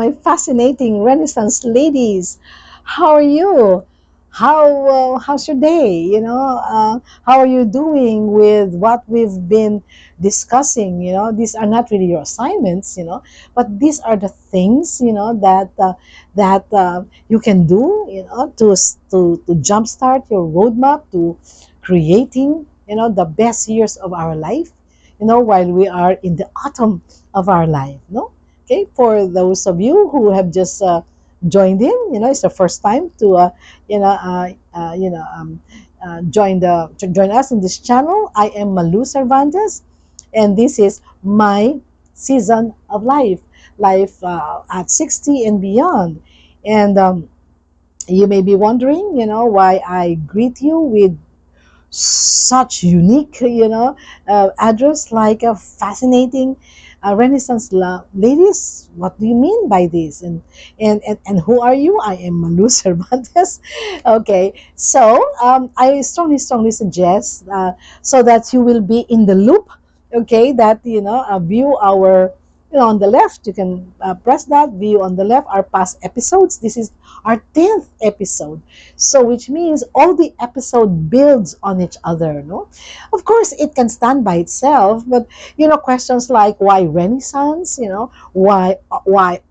my fascinating Renaissance ladies. How are you? How's your day? How are you doing with what we've been discussing? These are not really your assignments, but these are the things, that you can do, to jumpstart your roadmap to creating, the best years of our life, while we are in the autumn of our life. No, okay. For those of you who have just joined in, it's the first time to you know join us in this channel. I am Malu Cervantes, and this is my season of life at 60 and beyond. And you may be wondering, why I greet you with such unique, address like a fascinating Renaissance ladies. What do you mean by this? And who are you? I am Malu Cervantes. Okay, so I strongly suggest, so that you will be in the loop. Okay, that view our. On the left, you can press that view on the left, our past episodes. This is our 10th episode. So, which means all the episode builds on each other, no? Of course, it can stand by itself, but questions like why Renaissance, why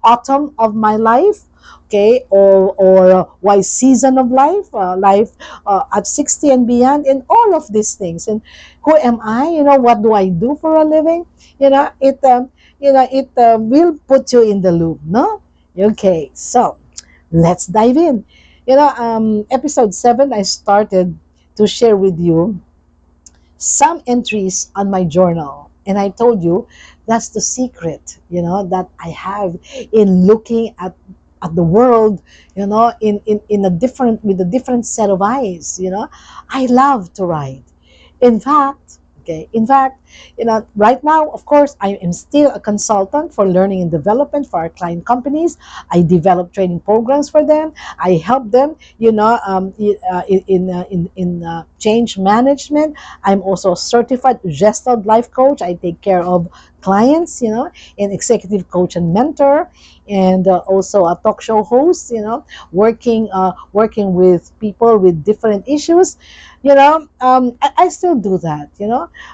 autumn of my life, okay, or why season of life at 60 and beyond, and all of these things. And who am I? What do I do for a living? It will put you in the loop, no? Okay, so let's dive in. Episode 7, I started to share with you some entries on my journal. And I told you that's the secret, that I have in looking at the world, in a different, with a different set of eyes. I love to write. In fact, right now, of course, I am still a consultant for learning and development for our client companies. I develop training programs for them. I help them, in change management. I'm also a certified Gestalt life coach. I take care of clients, and executive coach and mentor, and also a talk show host. Working with people with different issues. I still do that.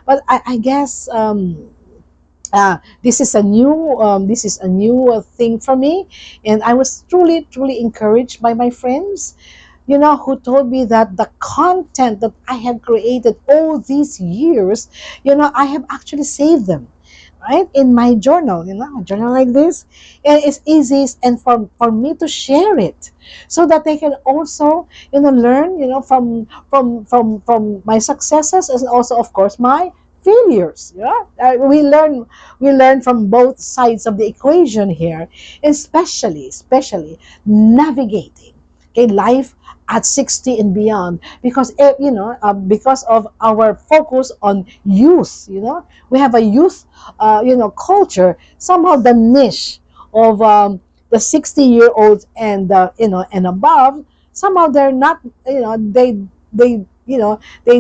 But I guess. This is a new thing for me, and I was truly encouraged by my friends, who told me that the content that I have created all these years, I have actually saved them, right, in my journal, a journal like this, and it's easy and for me to share it, so that they can also, learn, from my successes, and also, of course, my failures. We learn from both sides of the equation here, especially navigating, okay, life at 60 and beyond, because because of our focus on youth. We have a youth culture. Somehow the niche of the 60-year-olds and and above, somehow they're not, they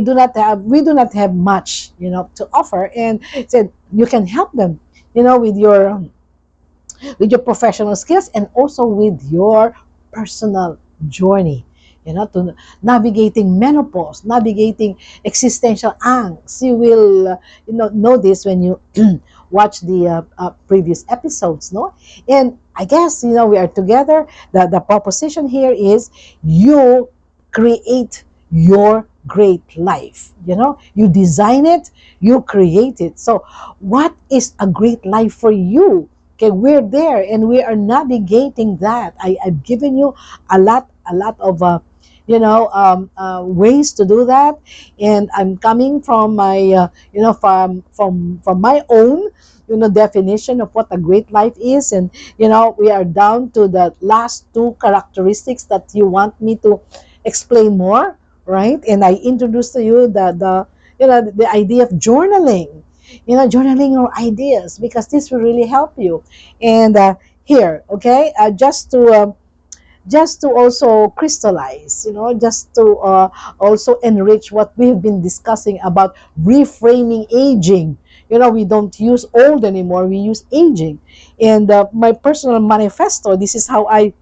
do not have we do not have much, to offer, and said you can help them, with your professional skills, and also with your personal journey, to navigating menopause, navigating existential angst. You will know this when you watch the previous episodes, no? And I guess, we are together. The proposition here is you create your great life. You design it, you create it. So what is a great life for you? Okay, we're there and we are navigating that. I've given you a lot of ways to do that, and I'm coming from my from my own definition of what a great life is. And we are down to the last two characteristics that you want me to explain more, right? And I introduced to you the idea of journaling, journaling your ideas, because this will really help you. And here, okay, just to also crystallize, just to also enrich what we've been discussing about reframing aging. We don't use old anymore, we use aging. And my personal manifesto, this is how I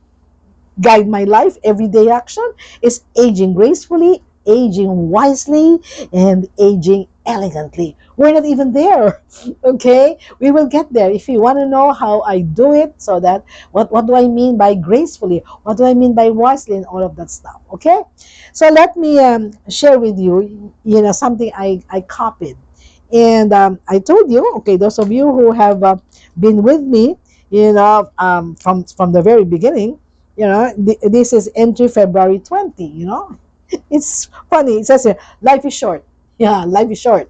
guide my life, everyday action, is aging gracefully, aging wisely, and aging elegantly. We're not even there. Okay, we will get there. If you want to know how I do it, so that what do I mean by gracefully, what do I mean by wisely, and all of that stuff. Okay, so let me share with you, something I copied. And I told you, okay, those of you who have been with me, from the very beginning, this is entry February 20. It's funny. It says here, life is short. Yeah, life is short.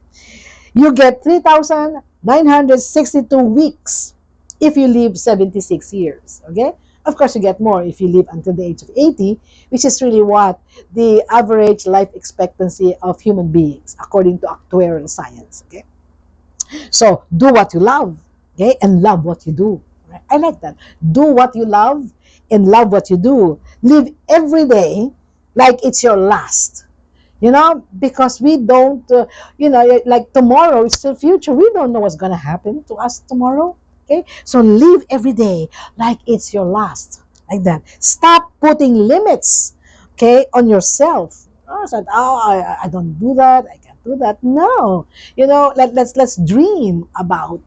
You get 3,962 weeks if you live 76 years. Okay? Of course, you get more if you live until the age of 80, which is really what the average life expectancy of human beings, according to actuarial science. Okay? So do what you love, okay, and love what you do. Right? I like that. Do what you love and love what you do. Live every day like it's your last. Because we don't, like tomorrow is still future. We don't know what's gonna happen to us tomorrow. Okay, so live every day like it's your last, like that. Stop putting limits, okay, on yourself. Oh, so, I don't do that. I can't do that. No, let's dream about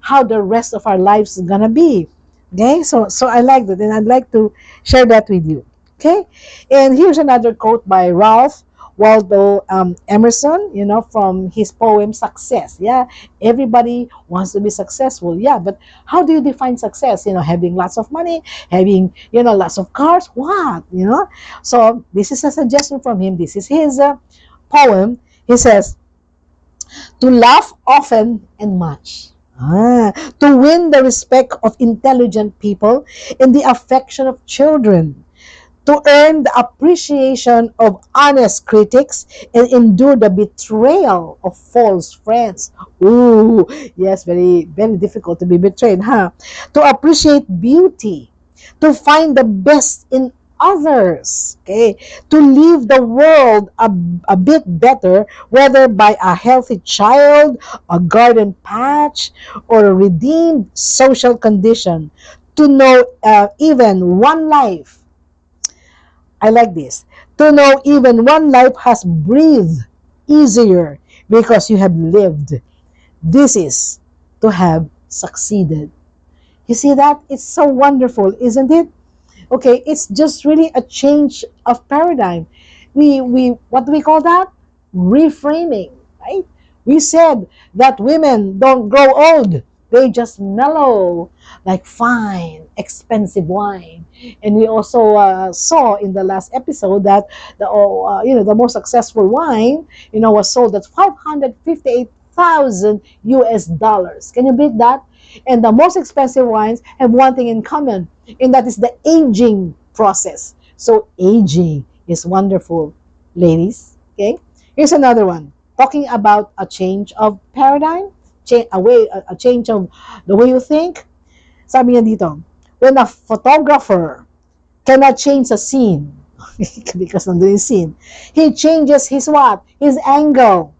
how the rest of our lives is gonna be. Okay, so I like that, and I'd like to share that with you. Okay, and here's another quote by Ralph Waldo Emerson, from his poem Success. Yeah, everybody wants to be successful. Yeah, but how do you define success? Having lots of money, having, lots of cars. What? So this is a suggestion from him. This is his poem. He says, to laugh often and much. To win the respect of intelligent people and the affection of children, to earn the appreciation of honest critics and endure the betrayal of false friends. Ooh, yes, very, very difficult to be betrayed, huh? To appreciate beauty, to find the best in others, okay? To leave the world a bit better, whether by a healthy child, a garden patch, or a redeemed social condition. To know even one life, I like this. To know even one life has breathed easier because you have lived. This is to have succeeded. You see that? It's so wonderful, isn't it? Okay, it's just really a change of paradigm. We what do we call that? Reframing, right? We said that women don't grow old, they just mellow like fine expensive wine. And we also saw in the last episode that the most successful wine was sold at 558,000 US dollars. Can you beat that? And the most expensive wines have one thing in common, and that is the aging process. So aging is wonderful, ladies. Okay, here's another one talking about a change of paradigm, a change of the way you think. Sabi niya dito, when a photographer cannot change a scene, because nandun yung scene, he changes his what? His angle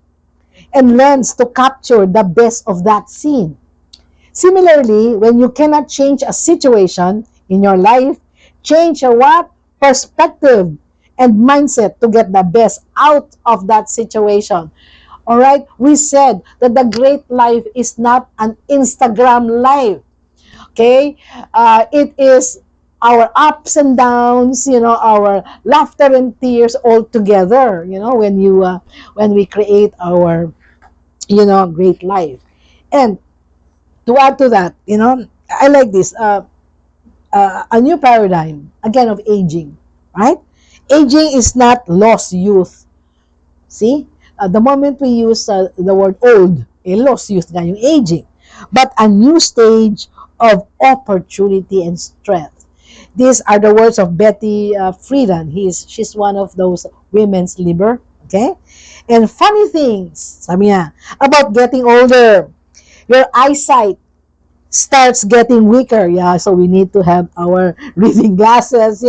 and lens to capture the best of that scene. Similarly, when you cannot change a situation in your life, change your what? Perspective and mindset to get the best out of that situation. All right? We said that the great life is not an Instagram life. Okay? It is our ups and downs, our laughter and tears all together, when we create our, great life. And to add to that, I like this, a new paradigm, again, of aging, right? Aging is not lost youth. See? The moment we use the word old, lost youth nga yung aging. But a new stage of opportunity and strength. These are the words of Betty Friedan. She's one of those women's liber, okay? And funny things, sabi niya, about getting older. Your eyesight starts getting weaker. Yeah, so we need to have our reading glasses.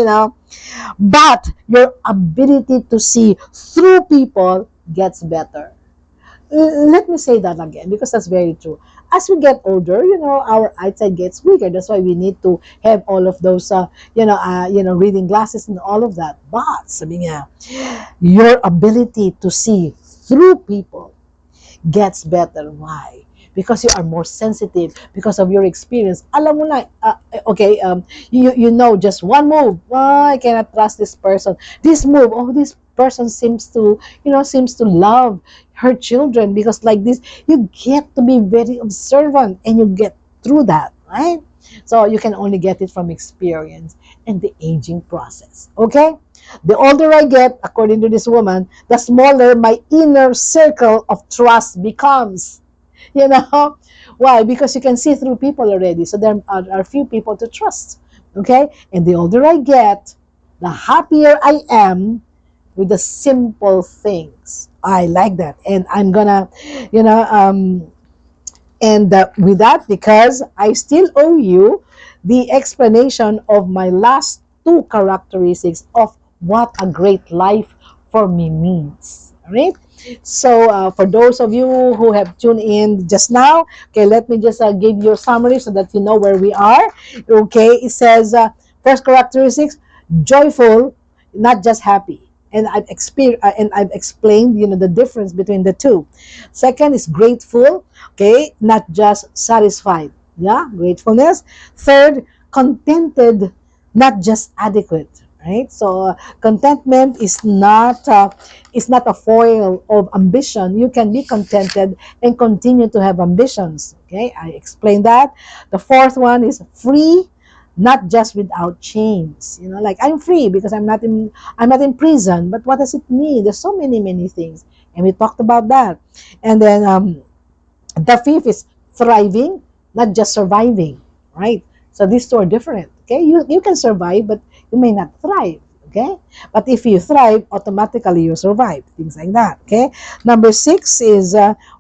But your ability to see through people gets better. Let me say that again because that's very true. As we get older, our eyesight gets weaker. That's why we need to have all of those, reading glasses and all of that. But sabi nga, your ability to see through people gets better. Why? Because you are more sensitive because of your experience. Alam mo na, okay, you know just one move. Oh, I cannot trust this person. This move, oh, this person seems to love her children because like this, you get to be very observant and you get through that, right? So you can only get it from experience and the aging process. Okay? The older I get, according to this woman, the smaller my inner circle of trust becomes. You know? Why? Because you can see through people already. So there are few people to trust. Okay? And the older I get, the happier I am with the simple things. I like that. And I'm gonna, you know, and with that, because I still owe you the explanation of my last two characteristics of what a great life for me means. All right. So, for those of you who have tuned in just now, okay, let me just give you a summary so that you know where we are. Okay, it says first characteristics: joyful, not just happy. And I've explained, the difference between the two. Second is grateful, okay, not just satisfied. Yeah, gratefulness. Third, contented, not just adequate. Right. So contentment is not a foil of ambition. You can be contented and continue to have ambitions. Okay, I explained that. The fourth one is free, not just without chains. Like I'm free because I'm not in prison. But what does it mean? There's so many things, and we talked about that. And then the fifth is thriving, not just surviving, right? So these two are different. Okay, you can survive, but you may not thrive. Okay, but if you thrive, automatically you survive. Things like that. Okay. Number six is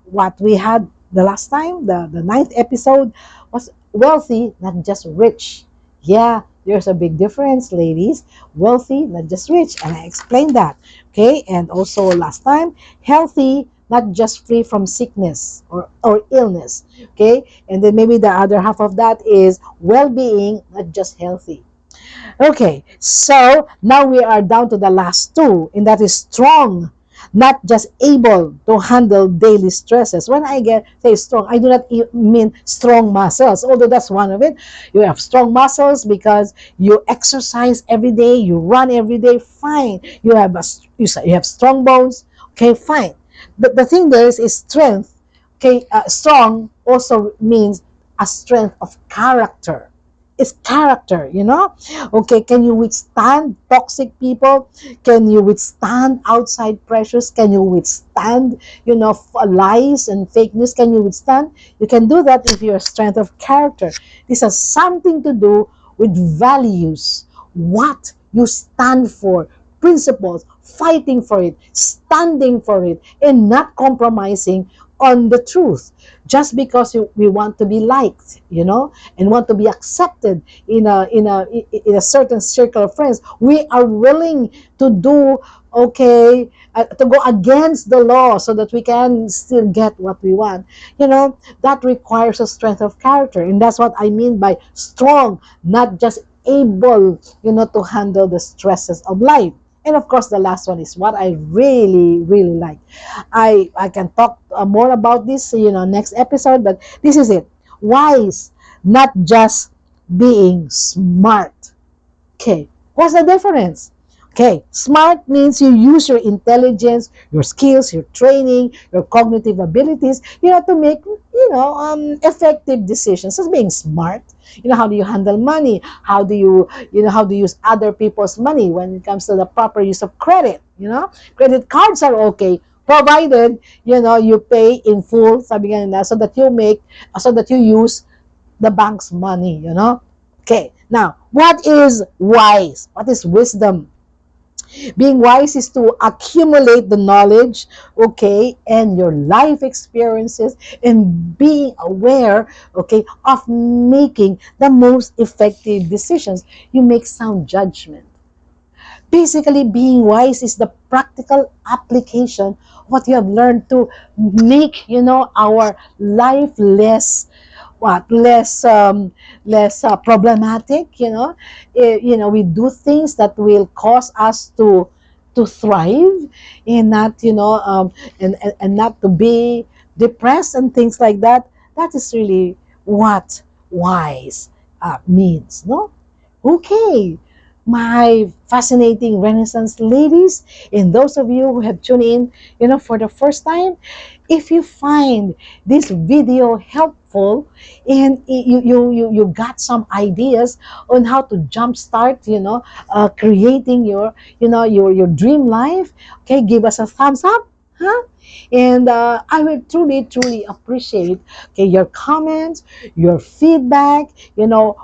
what we had the last time. The ninth episode was wealthy, not just rich. Yeah, there's a big difference, ladies. Wealthy, not just rich, and I explained that. Okay, and also last time, healthy, not just free from sickness or illness. Okay, and then maybe the other half of that is well-being, not just healthy. Okay, so now we are down to the last two, and that is strong, not just able to handle daily stresses. When I say strong, I do not mean strong muscles, although that's one of it. You have strong muscles because you exercise every day, you run every day, fine. You have strong bones, okay, fine. The thing there is strength. Okay, strong also means a strength of character. It's character. Okay, can you withstand toxic people? Can you withstand outside pressures? Can you withstand, lies and fake news? Can you withstand? You can do that if you're a strength of character. This has something to do with values, what you stand for, principles, fighting for it, standing for it, and not compromising on the truth just because we want to be liked, and want to be accepted in a certain circle of friends. We are willing to do, okay, to go against the law so that we can still get what we want. That requires a strength of character, and that's what I mean by strong, not just able, to handle the stresses of life. And of course, the last one is what I really, really like. I can talk more about this, next episode, but this is it. Wise, not just being smart. Okay, what's the difference? Okay, smart means you use your intelligence, your skills, your training, your cognitive abilities, to make, effective decisions. That's being smart. How do you handle money? How do you use other people's money when it comes to the proper use of credit? Credit cards are okay, provided, you pay in full, sabi nga nila, so that you use the bank's money. Okay, now, what is wise? What is wisdom? Being wise is to accumulate the knowledge, okay, and your life experiences, and being aware, okay, of making the most effective decisions. You make sound judgment. Basically, being wise is the practical application of what you have learned to make, our life less problematic. We do things that will cause us to thrive, and not and not to be depressed and things like that. That is really what wise means, no? Okay, my fascinating Renaissance ladies, and those of you who have tuned in, for the first time, if you find this video helpful, and you got some ideas on how to jumpstart, creating your dream life, okay, give us a thumbs up, huh? And I will truly, truly appreciate, okay, your comments, your feedback,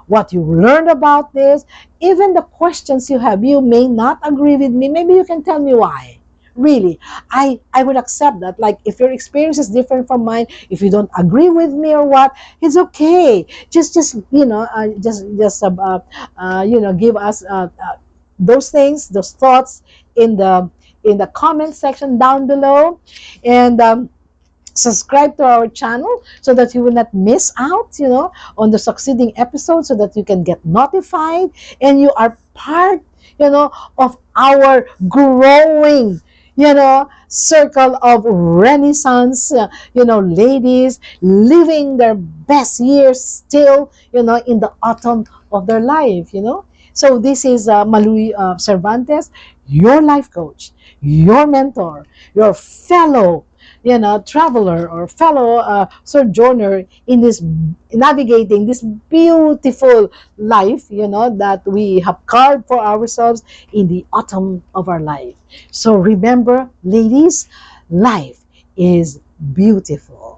what you learned about this, even the questions you have. You may not agree with me. Maybe you can tell me why. Really, I will accept that. Like, if your experience is different from mine, if you don't agree with me or what, it's okay. Just give us those things, those thoughts in the comment section down below, and subscribe to our channel so that you will not miss out, on the succeeding episode, so that you can get notified and you are part, of our growing, circle of Renaissance, ladies living their best years still, in the autumn of their life, So this is Malu Cervantes, your life coach, your mentor, your fellow, traveler or fellow sojourner in this, navigating this beautiful life, that we have carved for ourselves in the autumn of our life. So remember, ladies, life is beautiful.